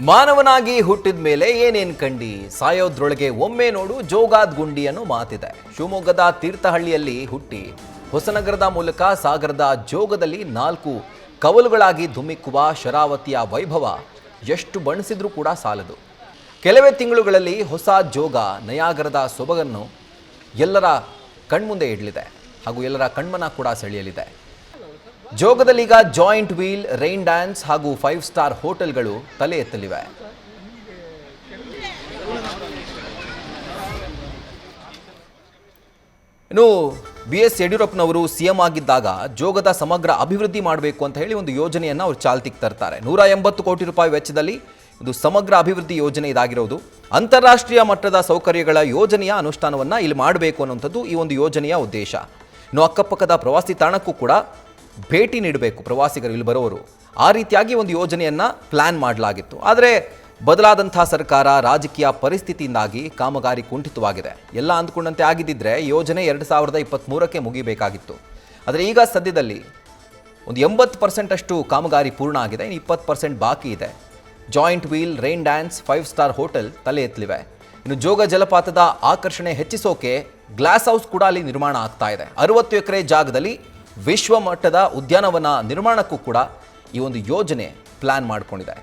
ಮಾನವನಾಗಿ ಹುಟ್ಟಿದ ಮೇಲೆ ಏನೇನ್ ಕಂಡಿ ಸಾಯೋದ್ರೊಳಗೆ ಒಮ್ಮೆ ನೋಡು ಜೋಗಾದ್ ಗುಂಡಿ ಅನ್ನೋ ಮಾತಿದೆ. ಶಿವಮೊಗ್ಗದ ತೀರ್ಥಹಳ್ಳಿಯಲ್ಲಿ ಹುಟ್ಟಿ ಹೊಸನಗರದ ಮೂಲಕ ಸಾಗರದ ಜೋಗದಲ್ಲಿ 4 ಕವಲುಗಳಾಗಿ ಧುಮ್ಮಿಕ್ಕುವ ಶರಾವತಿಯ ವೈಭವ ಎಷ್ಟು ಬಣಿಸಿದ್ರೂ ಕೂಡ ಸಾಲದು. ಕೆಲವೇ ತಿಂಗಳುಗಳಲ್ಲಿ ಹೊಸ ಜೋಗ ನಯಾಗರದ ಸೊಬಗನ್ನು ಎಲ್ಲರ ಕಣ್ಮುಂದೆ ಇಡಲಿದೆ ಹಾಗೂ ಎಲ್ಲರ ಕಣ್ಮನ ಕೂಡ ಸೆಳೆಯಲಿದೆ. ಜೋಗದಲ್ಲೀಗ ಜಾಯಿಂಟ್ ವೀಲ್, ರೈನ್ ಡ್ಯಾನ್ಸ್ ಹಾಗೂ 5 ಸ್ಟಾರ್ ಹೋಟೆಲ್ಗಳು ತಲೆ ಎತ್ತಲಿವೆ. ಇನ್ನು BS ಯಡಿಯೂರಪ್ಪನವರು CM ಆಗಿದ್ದಾಗ ಜೋಗದ ಸಮಗ್ರ ಅಭಿವೃದ್ಧಿ ಮಾಡಬೇಕು ಅಂತ ಹೇಳಿ ಒಂದು ಯೋಜನೆಯನ್ನು ಅವರು ಚಾಲ್ತಿಗೆ ತರ್ತಾರೆ. 180 ಕೋಟಿ ರೂಪಾಯಿ ವೆಚ್ಚದಲ್ಲಿ ಇದು ಸಮಗ್ರ ಅಭಿವೃದ್ಧಿ ಯೋಜನೆ ಇದಾಗಿರೋದು. ಅಂತಾರಾಷ್ಟ್ರೀಯ ಮಟ್ಟದ ಸೌಕರ್ಯಗಳ ಯೋಜನೆಯ ಅನುಷ್ಠಾನವನ್ನು ಇಲ್ಲಿ ಮಾಡಬೇಕು ಅನ್ನುವಂಥದ್ದು ಈ ಒಂದು ಯೋಜನೆಯ ಉದ್ದೇಶ. ಇನ್ನು ಅಕ್ಕಪಕ್ಕದ ಪ್ರವಾಸಿ ತಾಣಕ್ಕೂ ಕೂಡ ಭೇಟಿ ನೀಡಬೇಕು ಪ್ರವಾಸಿಗರು ಇಲ್ಲಿ ಬರೋರು. ಆ ರೀತಿಯಾಗಿ ಒಂದು ಯೋಜನೆಯನ್ನು ಪ್ಲ್ಯಾನ್ ಮಾಡಲಾಗಿತ್ತು. ಆದರೆ ಬದಲಾದಂಥ ಸರ್ಕಾರ, ರಾಜಕೀಯ ಪರಿಸ್ಥಿತಿಯಿಂದಾಗಿ ಕಾಮಗಾರಿ ಕುಂಠಿತವಾಗಿದೆ. ಎಲ್ಲ ಅಂದ್ಕೊಂಡಂತೆ ಆಗಿದ್ದಿದ್ರೆ ಯೋಜನೆ 2023ಕ್ಕೆ ಮುಗಿಬೇಕಾಗಿತ್ತು. ಆದರೆ ಈಗ ಸದ್ಯದಲ್ಲಿ ಒಂದು 80% ಅಷ್ಟು ಕಾಮಗಾರಿ ಪೂರ್ಣ ಆಗಿದೆ, ಇನ್ನು 20% ಬಾಕಿ ಇದೆ. Giant wheel, rain dance, 5 star hotel ತಲೆ ಎತ್ತಲಿವೆ. ಇನ್ನು ಜೋಗ ಜಲಪಾತದ ಆಕರ್ಷಣೆ ಹೆಚ್ಚಿಸೋಕೆ ಗ್ಲಾಸ್ ಹೌಸ್ ಕೂಡ ಅಲ್ಲಿ ನಿರ್ಮಾಣ ಆಗ್ತಾ ಇದೆ. 60 ಎಕರೆ ಜಾಗದಲ್ಲಿ ವಿಶ್ವ ಮಟ್ಟದ ಉದ್ಯಾನವನ ನಿರ್ಮಾಣಕ್ಕೂ ಕೂಡ ಈ ಒಂದು ಯೋಜನೆ ಪ್ಲಾನ್ ಮಾಡಿಕೊಂಡಿದೆ.